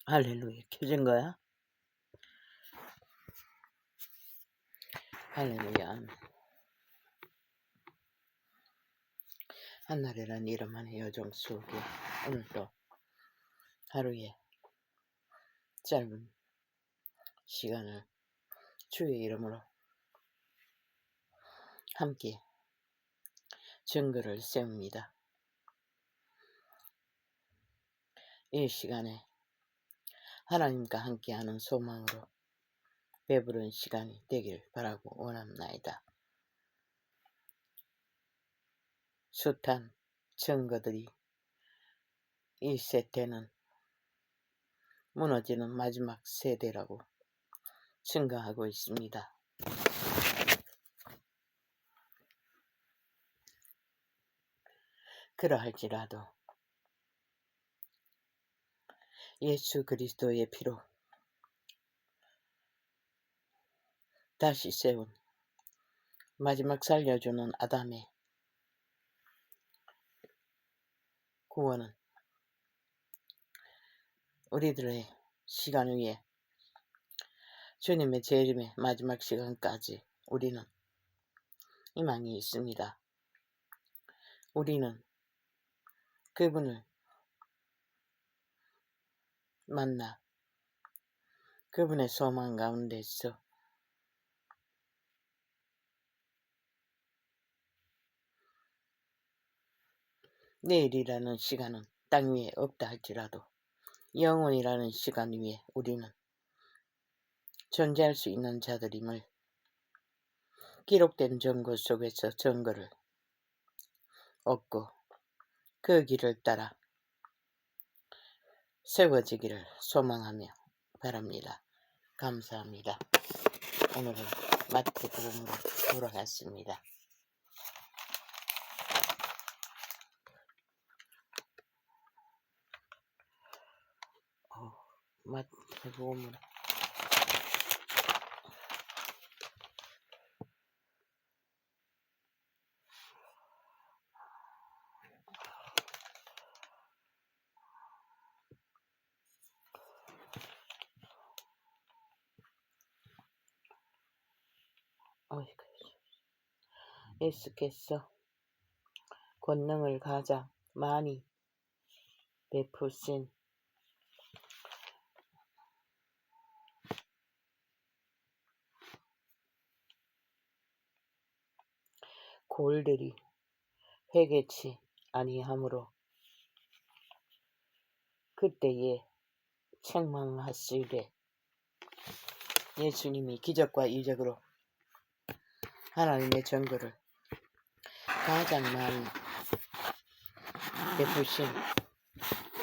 할렐루야. 켜진 거야? 할렐루야. 한나라는 이름 안에 여정 속에 오늘도 하루에 짧은 시간을 주의 이름으로 함께 증거를 세웁니다. 이 시간에 하나님과 함께하는 소망으로 배부른 시간이 되길 바라고 원합나이다. 숱한 증거들이 이 세대는 무너지는 마지막 세대라고 증거하고 있습니다. 그러할지라도 예수 그리스도의 피로 다시 세운 마지막 살려주는 아담의 구원은 우리들의 시간 위에 주님의 재림의 마지막 시간까지 우리는 희망이 있습니다. 우리는 그분을 만나 그분의 소망 가운데서 내일이라는 시간은 땅 위에 없다 할지라도 영원이라는 시간 위에 우리는 존재할 수 있는 자들임을 기록된 증거 속에서 증거를 얻고 그 길을 따라 세워지기를 소망하며 바랍니다. 감사합니다. 오늘은 마태복음으로 돌아갔습니다. 마태복음으로 예수께서 권능을 가장 많이 베푸신 골들이 회개치 아니하므로 그때에 책망하시되 예수님이 기적과 이적으로 하나님의 증거를 가장 많이 베푸신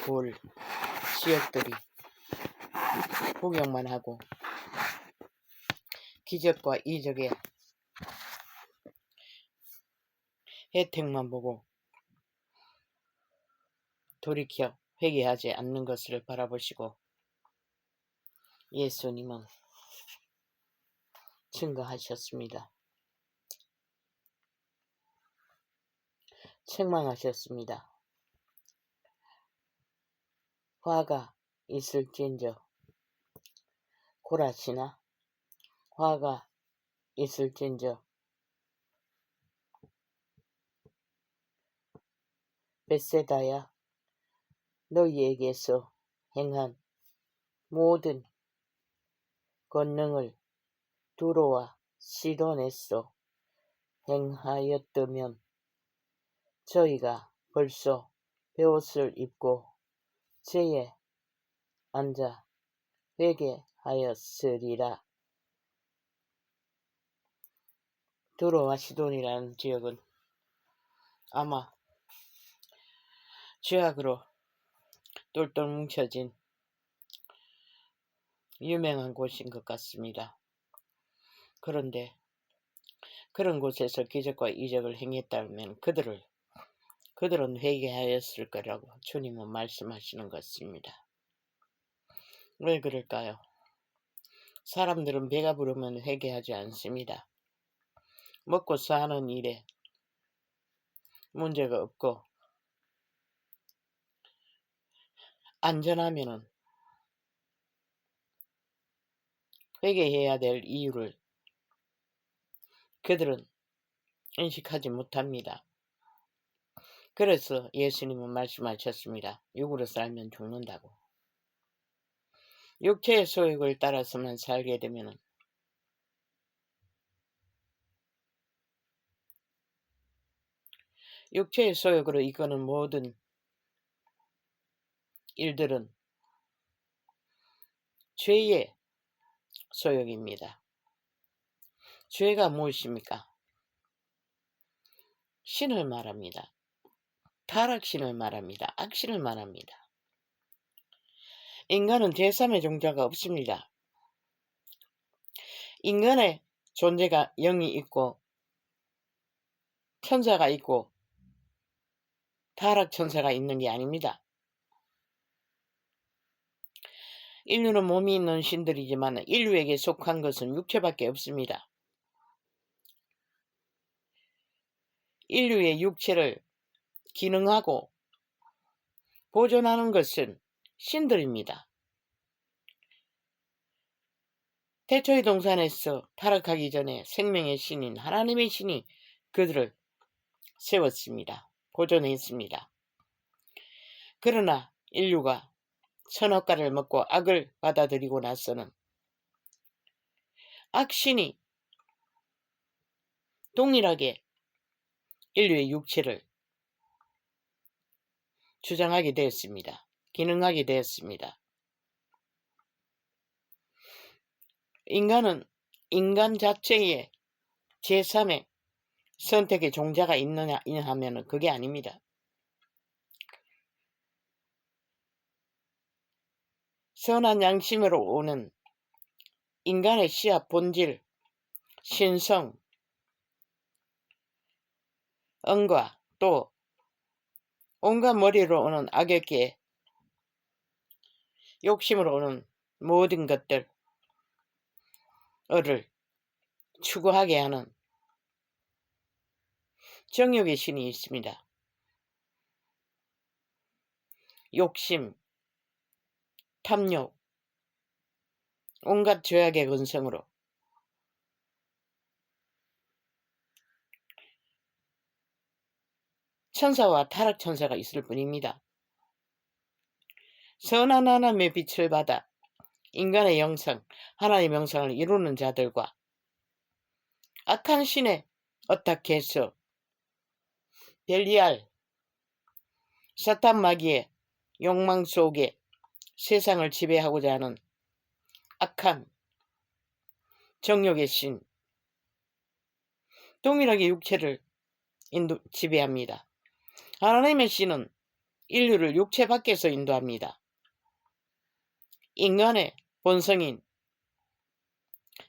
골 지역들이 구경만 하고 기적과 이적의 혜택만 보고 돌이켜 회개하지 않는 것을 바라보시고 예수님은 증거하셨습니다. 책망하셨습니다. 화가 있을진저 고라시나 화가 있을진저 벳세다야 너희에게서 행한 모든 권능을 두로와 시돈에서 행하였다면 저희가 벌써 베옷을 입고 제에 앉아 회개하였으리라. 두로와 시돈이라는 지역은 아마 죄악으로 똘똘 뭉쳐진 유명한 곳인 것 같습니다. 그런데 그런 곳에서 기적과 이적을 행했다면 그들은 회개하였을 거라고 주님은 말씀하시는 것입니다. 왜 그럴까요? 사람들은 배가 부르면 회개하지 않습니다. 먹고 사는 일에 문제가 없고 안전하면은 회개해야 될 이유를 그들은 인식하지 못합니다. 그래서 예수님은 말씀하셨습니다. 육으로 살면 죽는다고. 육체의 소욕을 따라서만 살게 되면 육체의 소욕으로 이끄는 모든 일들은 죄의 소욕입니다. 죄가 무엇입니까? 신을 말합니다. 타락신을 말합니다. 악신을 말합니다. 인간은 제3의 종자가 없습니다. 인간의 존재가 영이 있고 천사가 있고 타락천사가 있는 게 아닙니다. 인류는 몸이 있는 신들이지만 인류에게 속한 것은 육체밖에 없습니다. 인류의 육체를 기능하고 보존하는 것은 신들입니다. 태초의 동산에서 타락하기 전에 생명의 신인 하나님의 신이 그들을 세웠습니다. 보존했습니다. 그러나 인류가 선악과를 먹고 악을 받아들이고 나서는 악신이 동일하게 인류의 육체를 주장하게 되었습니다. 기능하게 되었습니다. 인간은 인간 자체의 제3의 선택의 종자가 있느냐 하면 그게 아닙니다. 선한 양심으로 오는 인간의 씨앗 본질, 신성, 언과 또 온갖 머리로 오는 악역계, 욕심으로 오는 모든 것들을 추구하게 하는 정욕의 신이 있습니다. 욕심, 탐욕, 온갖 죄악의 근성으로 천사와 타락천사가 있을 뿐입니다. 선한 하나님의 빛을 받아 인간의 영성, 하나님의 영성을 이루는 자들과 악한 신에 어탁해서 벨리알, 사탄 마귀의 욕망 속에 세상을 지배하고자 하는 악한 정욕의 신, 동일하게 육체를 지배합니다. 하나님의 신은 인류를 육체 밖에서 인도합니다. 인간의 본성인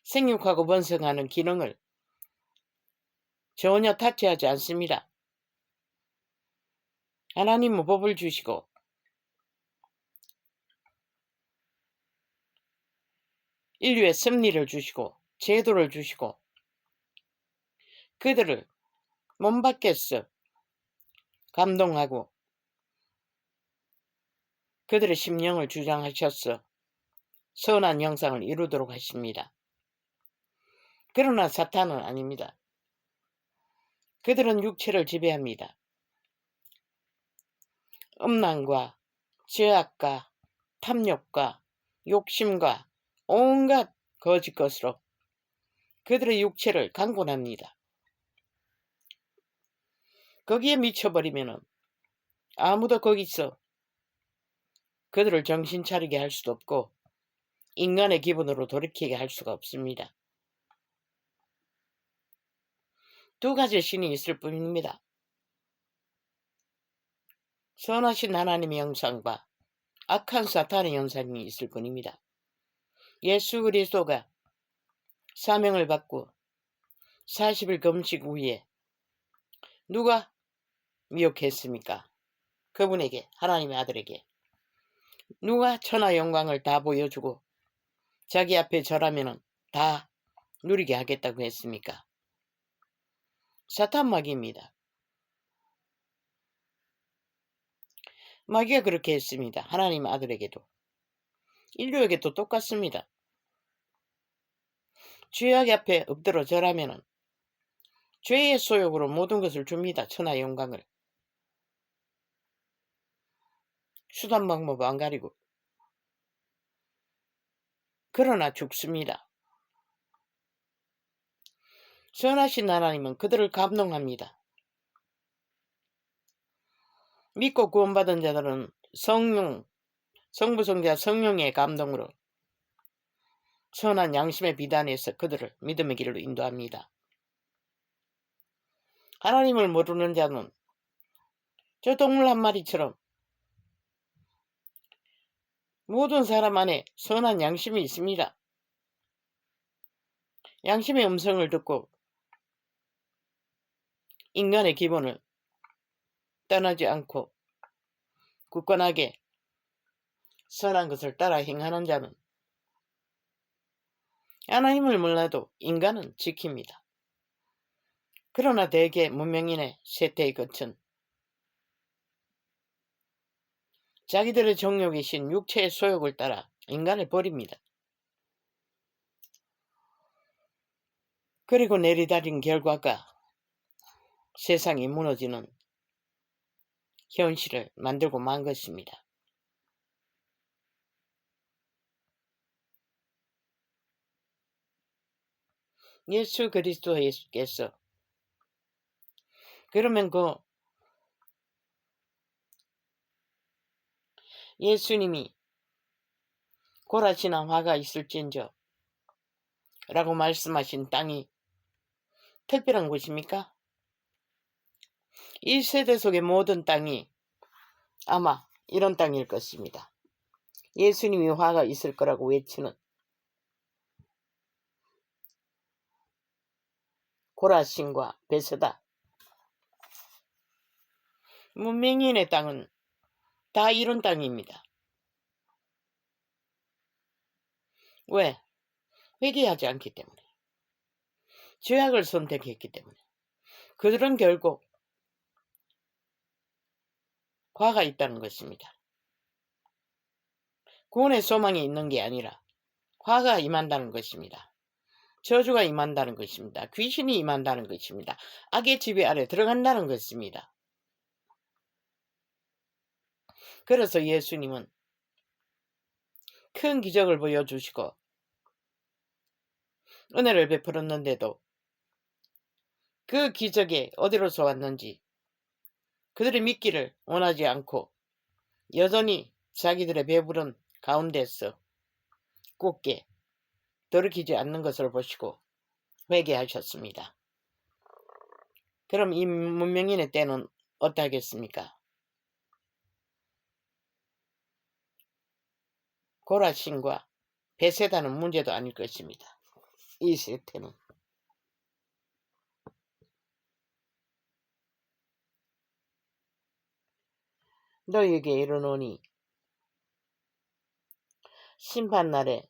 생육하고 번성하는 기능을 전혀 타치하지 않습니다. 하나님은 법을 주시고 인류의 섭리를 주시고 제도를 주시고 그들을 몸 밖에서 감동하고 그들의 심령을 주장하셔서 선한 형상을 이루도록 하십니다. 그러나 사탄은 아닙니다. 그들은 육체를 지배합니다. 음란과 죄악과 탐욕과 욕심과 온갖 거짓 것으로 그들의 육체를 강권합니다. 거기에 미쳐버리면 아무도 거기서 그들을 정신 차리게 할 수도 없고 인간의 기분으로 돌이키게 할 수가 없습니다. 두 가지 신이 있을 뿐입니다. 선하신 하나님의 형상과 악한 사탄의 형상이 있을 뿐입니다. 예수 그리스도가 사명을 받고 40일 금식 후에 누가 미혹했습니까? 그분에게, 하나님의 아들에게 누가 천하 영광을 다 보여주고 자기 앞에 절하면 다 누리게 하겠다고 했습니까? 사탄 마귀입니다. 마귀가 그렇게 했습니다. 하나님 아들에게도 인류에게도 똑같습니다. 죄악 앞에 엎드러 절하면은 죄의 소욕으로 모든 것을 줍니다. 천하 영광을. 수단 방법 안 가리고. 그러나 죽습니다. 선하신 하나님은 그들을 감동합니다. 믿고 구원받은 자들은 성부, 성자, 성령의 감동으로 선한 양심의 비단에서 그들을 믿음의 길로 인도합니다. 하나님을 모르는 자는 저 동물 한 마리처럼 모든 사람 안에 선한 양심이 있습니다. 양심의 음성을 듣고 인간의 기본을 떠나지 않고 굳건하게 선한 것을 따라 행하는 자는 하나님을 몰라도 인간은 지킵니다. 그러나 대개 문명인의 쇠퇴의 끝은 자기들의 정욕이신 육체의 소욕을 따라 인간을 버립니다. 그리고 내리달린 결과가 세상이 무너지는 현실을 만들고 만 것입니다. 예수 그리스도께서 그러면 그 예수님이 고라시나 화가 있을진저 라고 말씀하신 땅이 특별한 곳입니까? 이 세대 속의 모든 땅이 아마 이런 땅일 것입니다. 예수님이 화가 있을 거라고 외치는 고라신과 베세다, 문명인의 땅은 다 이런 땅입니다. 왜? 회개하지 않기 때문에, 죄악을 선택했기 때문에. 그들은 결국 화가 있다는 것입니다. 구원의 소망이 있는 게 아니라 화가 임한다는 것입니다. 저주가 임한다는 것입니다. 귀신이 임한다는 것입니다. 악의 지배 아래 들어간다는 것입니다. 그래서 예수님은 큰 기적을 보여주시고 은혜를 베풀었는데도 그 기적이 어디로서 왔는지 그들이 믿기를 원하지 않고 여전히 자기들의 배부른 가운데서 굳게 돌이키지 않는 것을 보시고 회개하셨습니다. 그럼 이 문명인의 때는 어떠하겠습니까? 고라신과 베세다는 문제도 아닐 것입니다. 이 세태는. 너희에게 이르노니 심판날에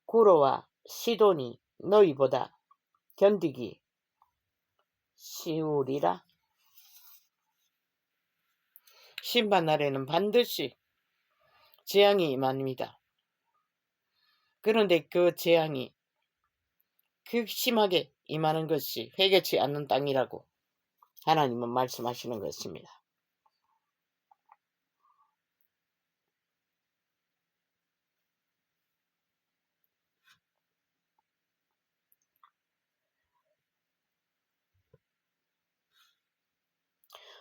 구로와 시돈이 너희보다 견디기 쉬우리라. 심판날에는 반드시 재앙이 임합니다. 그런데 그 재앙이 극심하게 임하는 것이 회개치 않는 땅이라고 하나님은 말씀하시는 것입니다.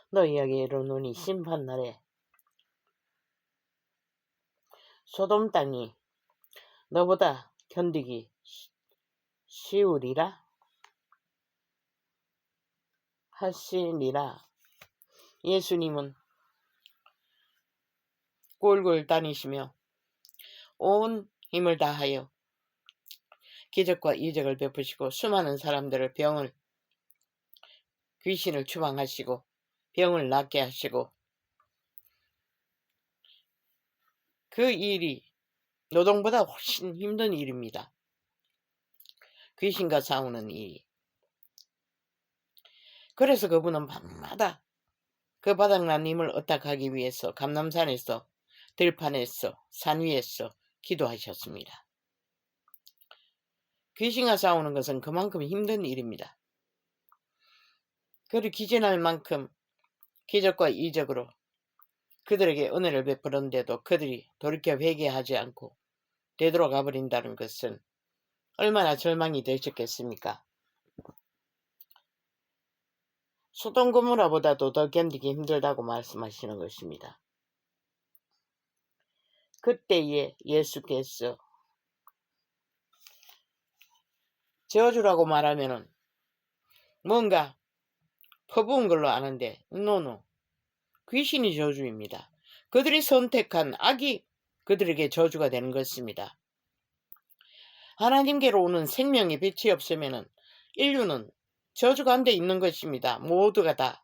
너희에게 이르노니 심판날에 소돔 땅이 너보다 견디기 쉬우리라 하시니라. 예수님은 꼴꼴 다니시며 온 힘을 다하여 기적과 이적을 베푸시고 수많은 사람들을 귀신을 추방하시고 병을 낫게 하시고, 그 일이 노동보다 훨씬 힘든 일입니다. 귀신과 싸우는 일이. 그래서 그분은 밤마다 그 바닥난 힘을 어떡하기 위해서 감람산에서, 들판에서, 산 위에서 기도하셨습니다. 귀신과 싸우는 것은 그만큼 힘든 일입니다. 그를 기진할 만큼 기적과 이적으로 그들에게 은혜를 베풀었는데도 그들이 돌이켜 회개하지 않고 되돌아가 버린다는 것은 얼마나 절망이 되셨겠습니까? 소돔 고모라보다도 더 견디기 힘들다고 말씀하시는 것입니다. 그때에 예수께서 저주라고 말하면은 뭔가 퍼부은 걸로 아는데 노노, 귀신이 저주입니다. 그들이 선택한 악이 그들에게 저주가 되는 것입니다. 하나님께로 오는 생명의 빛이 없으면 인류는 저주 가운데 있는 것입니다. 모두가 다.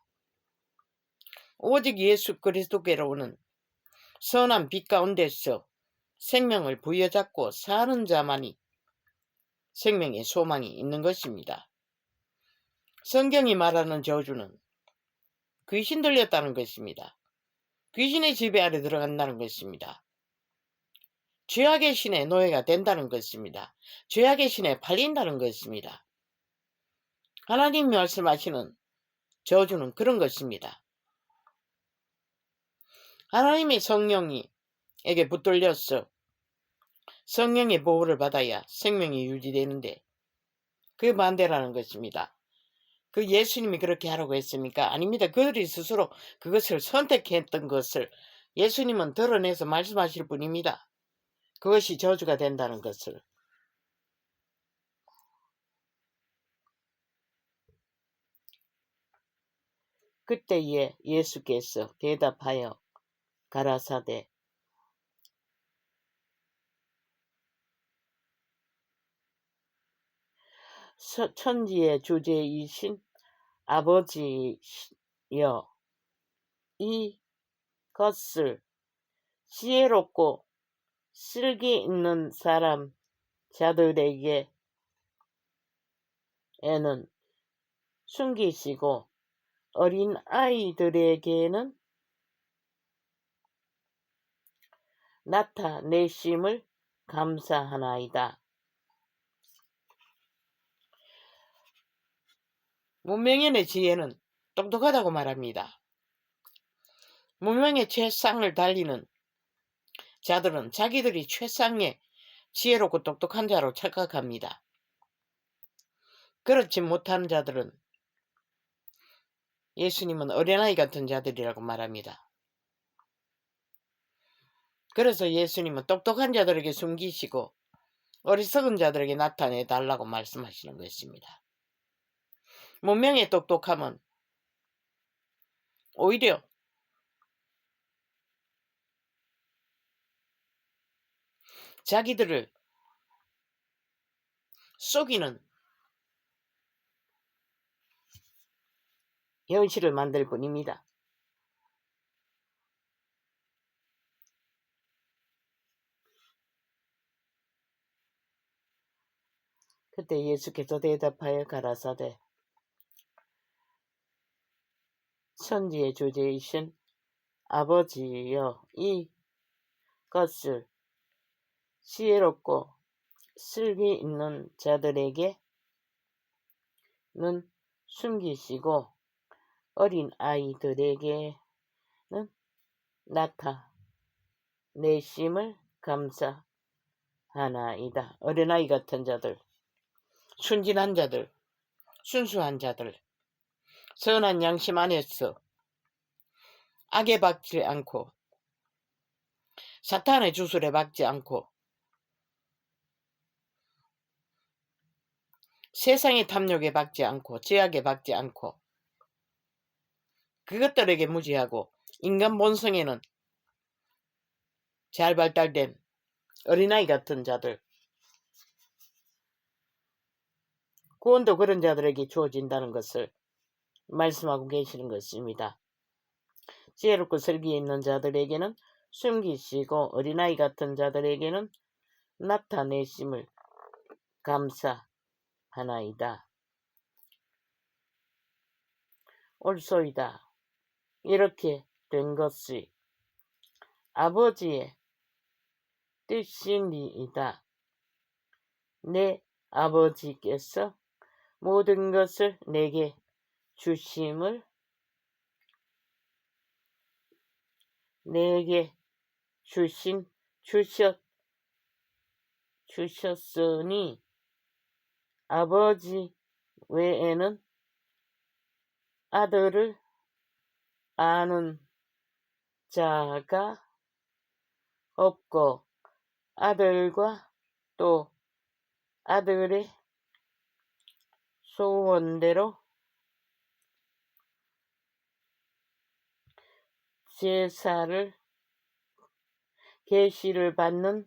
오직 예수 그리스도께로 오는 선한 빛 가운데서 생명을 부여잡고 사는 자만이 생명의 소망이 있는 것입니다. 성경이 말하는 저주는 귀신 들렸다는 것입니다. 귀신의 지배 아래 들어간다는 것입니다. 죄악의 신의 노예가 된다는 것입니다. 죄악의 신에 팔린다는 것입니다. 하나님이 말씀하시는 저주는 그런 것입니다. 하나님의 성령이 에게 붙들려서 성령의 보호를 받아야 생명이 유지되는데 그 반대라는 것입니다. 그 예수님이 그렇게 하라고 했습니까? 아닙니다. 그들이 스스로 그것을 선택했던 것을 예수님은 드러내서 말씀하실 뿐입니다. 그것이 저주가 된다는 것을. 그때에 예수께서 대답하여 가라사대 천지의 주제이신 아버지여, 이 것을 지혜롭고 실기 있는 사람 자들에게는 숨기시고 어린 아이들에게는 나타내심을 감사하나이다. 문명인의 지혜는 똑똑하다고 말합니다. 문명의 최상을 달리는 자들은 자기들이 최상의 지혜롭고 똑똑한 자로 착각합니다. 그렇지 못한 자들은 예수님은 어린아이 같은 자들이라고 말합니다. 그래서 예수님은 똑똑한 자들에게 숨기시고 어리석은 자들에게 나타내달라고 말씀하시는 것입니다. 문명의 똑똑함은 오히려 자기들을 속이는 현실을 만들 뿐입니다. 그때 예수께서 대답하여 가라사대 천지의 주제이신 아버지여, 이 것을 지혜롭고 슬기 있는 자들에게는 숨기시고 어린 아이들에게는 나타내심을 감사하나이다. 어린아이 같은 자들, 순진한 자들, 순수한 자들, 선한 양심 안에서 악에 박지 않고 사탄의 주술에 박지 않고 세상의 탐욕에 박지 않고 죄악에 박지 않고 그것들에게 무지하고 인간 본성에는 잘 발달된 어린아이 같은 자들, 구원도 그런 자들에게 주어진다는 것을 말씀하고 계시는 것입니다. 지혜롭고 슬기 있는 자들에게는 숨기시고 어린아이 같은 자들에게는 나타내심을 감사하나이다. 옳소이다. 이렇게 된 것이 아버지의 뜻이니이다. 내 아버지께서 모든 것을 내게 주심을 내게 주셨으니 아버지 외에는 아들을 아는 자가 없고 아들과 또 아들의 소원대로 제사를 계시를 받는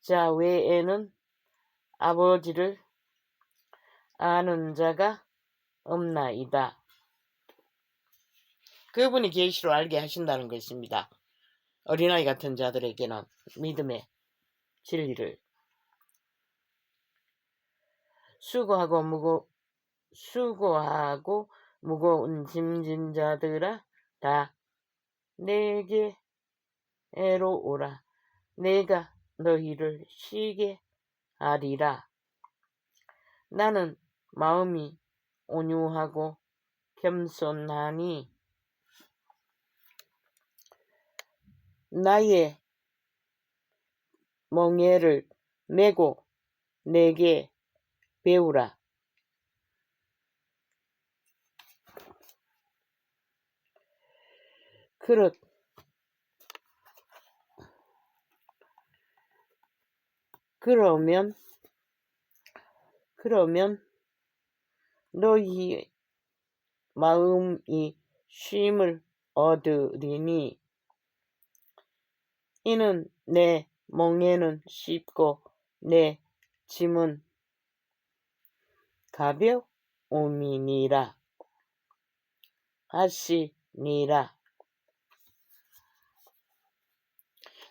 자 외에는 아버지를 아는 자가 없나이다. 그분이 계시로 알게 하신다는 것입니다. 어린아이 같은 자들에게는 믿음의 진리를 수고하고 무거운 짐진 자들아 다 내게로 오라. 내가 너희를 쉬게 하리라. 나는 마음이 온유하고 겸손하니 나의 멍에를 메고 내게 배우라. 그러면 너희 마음이 쉼을 얻으리니 이는 내 멍에는 쉽고 내 짐은 가벼움이니라 하시니라.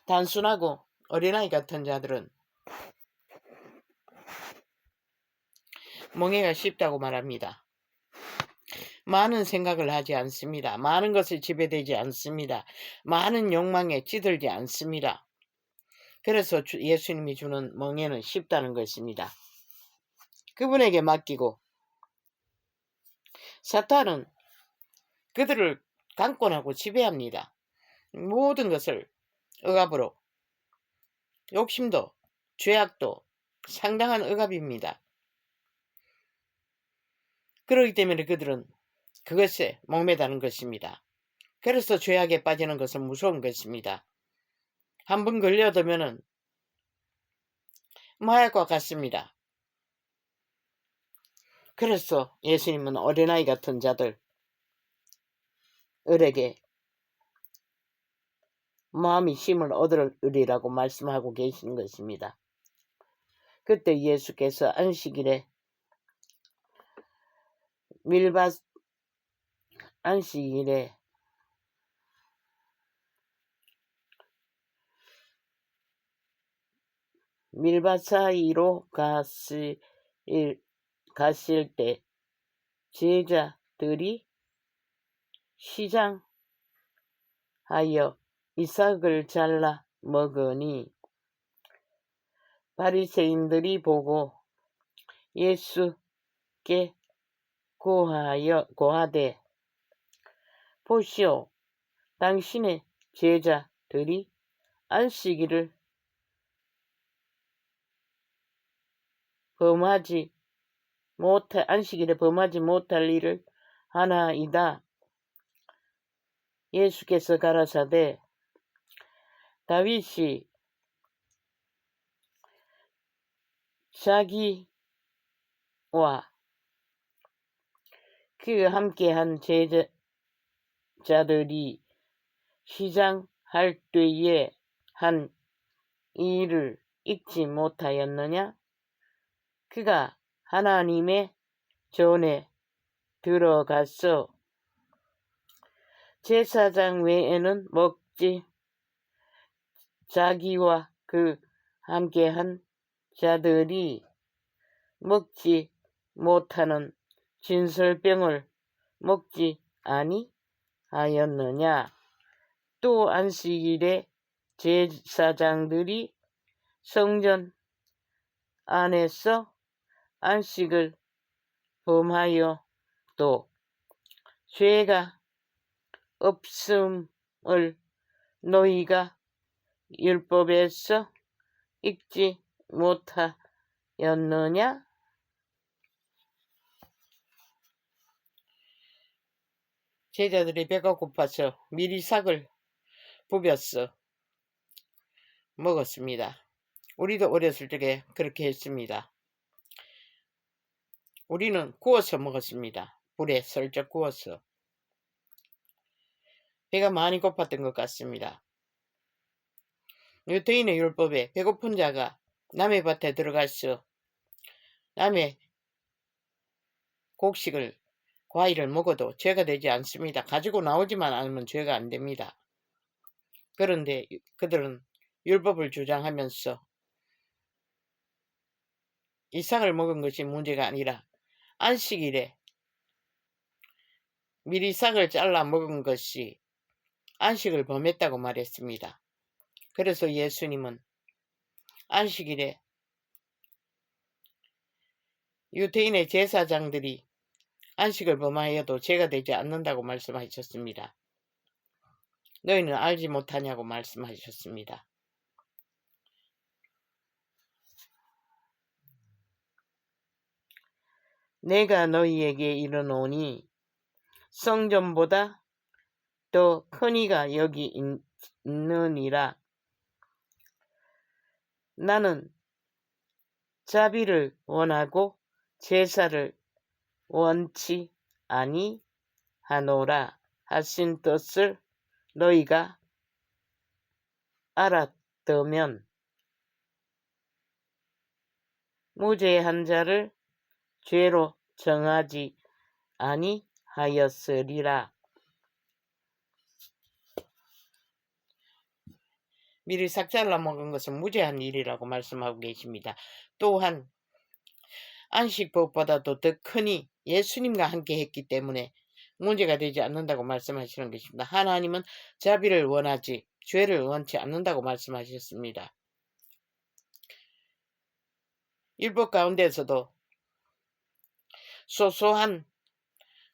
단순하고 어린아이 같은 자들은 멍에가 쉽다고 말합니다. 많은 생각을 하지 않습니다. 많은 것을 지배되지 않습니다. 많은 욕망에 찌들지 않습니다. 그래서 예수님이 주는 멍에는 쉽다는 것입니다. 그분에게 맡기고 사탄은 그들을 강권하고 지배합니다. 모든 것을 억압으로, 욕심도 죄악도 상당한 억압입니다. 그렇기 때문에 그들은 그것에 목매다는 것입니다. 그래서 죄악에 빠지는 것은 무서운 것입니다. 한번 걸려들면은 마약과 같습니다. 그래서 예수님은 어린아이 같은 자들에게 마음이 힘을 얻으리라고 말씀하고 계시는 것입니다. 그때 예수께서 안식일에 밀밭 사이로 가실 때 제자들이 시장하여 이삭을 잘라 먹으니 바리새인들이 보고 예수께 고하되 보시오, 당신의 제자들이 안식일을 안식일에 범하지 못할 일을 하나이다. 예수께서 가라사대 다윗이 자기와 그 함께한 제자들이 시장할 때에 한 일을 잊지 못하였느냐? 그가 하나님의 전에 들어가서 제사장 외에는 자기와 그 함께한 자들이 먹지 못하는 진설병을 먹지 아니하였느냐? 또 안식일에 제사장들이 성전 안에서 안식을 범하여 또 죄가 없음을 너희가 율법에서 읽지 못하였느냐? 제자들이 배가 고파서 미리 삭을 부벼서 먹었습니다. 우리도 어렸을 적에 그렇게 했습니다. 우리는 구워서 먹었습니다. 불에 슬쩍 구워서. 배가 많이 고팠던 것 같습니다. 유대인의 율법에 배고픈 자가 남의 밭에 들어가서 남의 곡식을 과일을 먹어도 죄가 되지 않습니다. 가지고 나오지만 않으면 죄가 안 됩니다. 그런데 그들은 율법을 주장하면서 이삭을 먹은 것이 문제가 아니라 안식일에 미리 싹을 잘라 먹은 것이 안식을 범했다고 말했습니다. 그래서 예수님은 안식일에 유대인의 제사장들이 안식을 범하여도 죄가 되지 않는다고 말씀하셨습니다. 너희는 알지 못하냐고 말씀하셨습니다. 내가 너희에게 이르노니 성전보다 더 큰 이가 여기 있느니라. 나는 자비를 원하고 제사를 원치 아니하노라 하신 뜻을 너희가 알았다면 무죄한 자를 죄로 정하지 아니하였으리라. 미리 싹 잘라 먹은 것은 무죄한 일이라고 말씀하고 계십니다. 또한 안식법보다도 더 크니 예수님과 함께 했기 때문에 문제가 되지 않는다고 말씀하시는 것입니다. 하나님은 자비를 원하지 죄를 원치 않는다고 말씀하셨습니다. 율법 가운데서도 소소한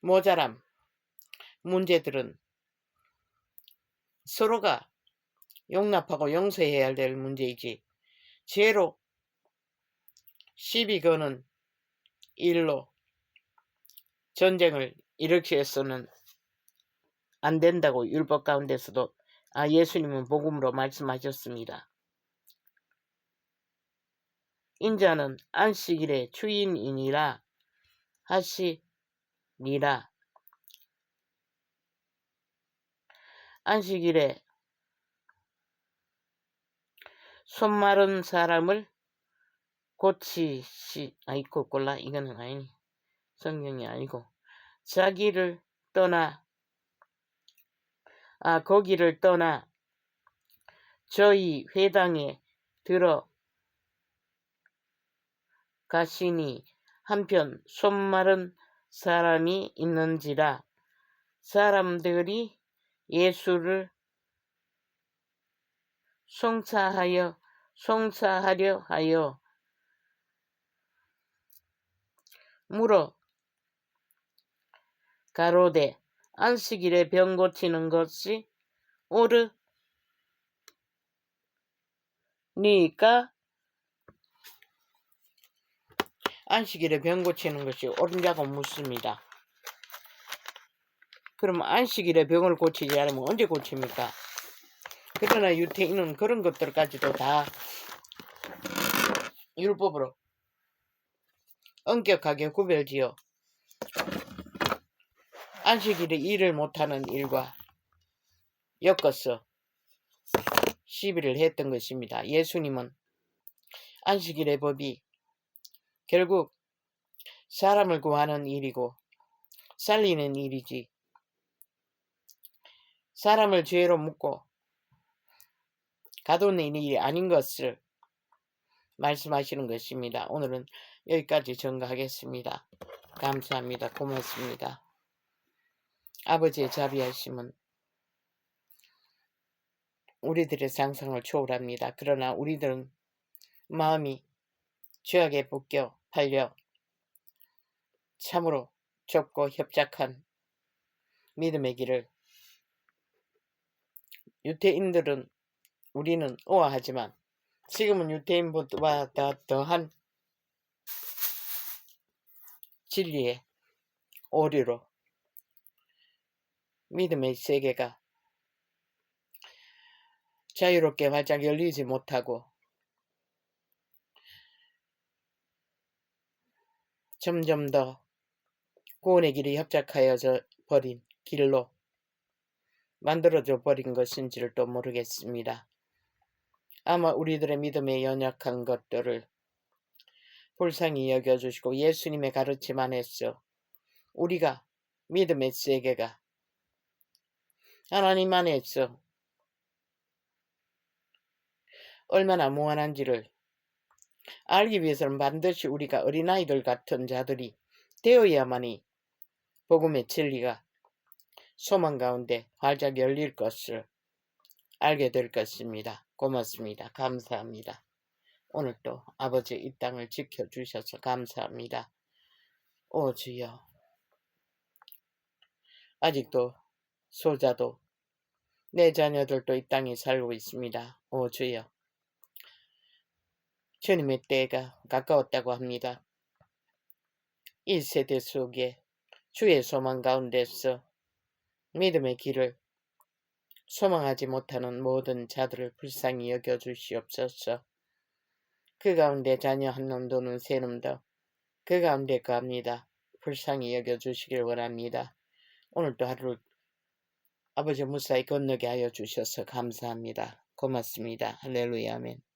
모자람, 문제들은 서로가 용납하고 용서해야 될 문제이지 죄로 시비 거는 일로 전쟁을 일으켜서는 안 된다고 율법 가운데서도 예수님은 복음으로 말씀하셨습니다. 인자는 안식일의 주인이니라 하시니라. 안식일에 손 마른 사람을 아이고 골라 이거는 아니니 성경이 아니고 자기를 떠나 거기를 떠나 저희 회당에 들어 가시니 한편 손 마른 사람이 있는지라. 사람들이 예수를 송사하려 하여 물어 가로되 안식일에 병 고치는 것이 옳으니까? 안식일에 병 고치는 것이 옳으냐고 묻습니다. 그럼 안식일에 병을 고치지 않으면 언제 고칩니까? 그러나 유태인은 그런 것들까지도 다 율법으로 엄격하게 구별지어 안식일에 일을 못하는 일과 엮어서 시비를 했던 것입니다. 예수님은 안식일의 법이 결국 사람을 구하는 일이고 살리는 일이지 사람을 죄로 묶고 가두는 일이 아닌 것을 말씀하시는 것입니다. 오늘은 여기까지 전가하겠습니다. 감사합니다. 고맙습니다. 아버지의 자비하심은 우리들의 상상을 초월합니다. 그러나 우리들은 마음이 죄악에 묶여 팔려 참으로 좁고 협착한 믿음의 길을 유태인들은 우리는 우아하지만 지금은 유태인보다 더한 진리의 오류로 믿음의 세계가 자유롭게 활짝 열리지 못하고 점점 더 구원의 길이 협착하여져 버린 길로 만들어져 버린 것인지를 또 모르겠습니다. 아마 우리들의 믿음에 연약한 것들을 불쌍히 여겨주시고 예수님의 가르침 안에서 우리가 믿음의 세계가 하나님 안에서 얼마나 무한한지를 알기 위해서는 반드시 우리가 어린아이들 같은 자들이 되어야만이 복음의 진리가 소망 가운데 활짝 열릴 것을 알게 될 것입니다. 고맙습니다. 감사합니다. 오늘 또 아버지 이 땅을 지켜주셔서 감사합니다. 오 주여, 아직도 소자도 내 자녀들도 이 땅에 살고 있습니다. 오 주여, 주님의 때가 가까웠다고 합니다. 이 세대 속에 주의 소망 가운데서 믿음의 길을 소망하지 못하는 모든 자들을 불쌍히 여겨주시옵소서. 그 가운데 자녀 한 놈도는 세 놈도 그 가운데 거합니다. 불쌍히 여겨주시길 원합니다. 오늘도 하루를 아버지 무사히 건너게 하여 주셔서 감사합니다. 고맙습니다. 할렐루야 아멘.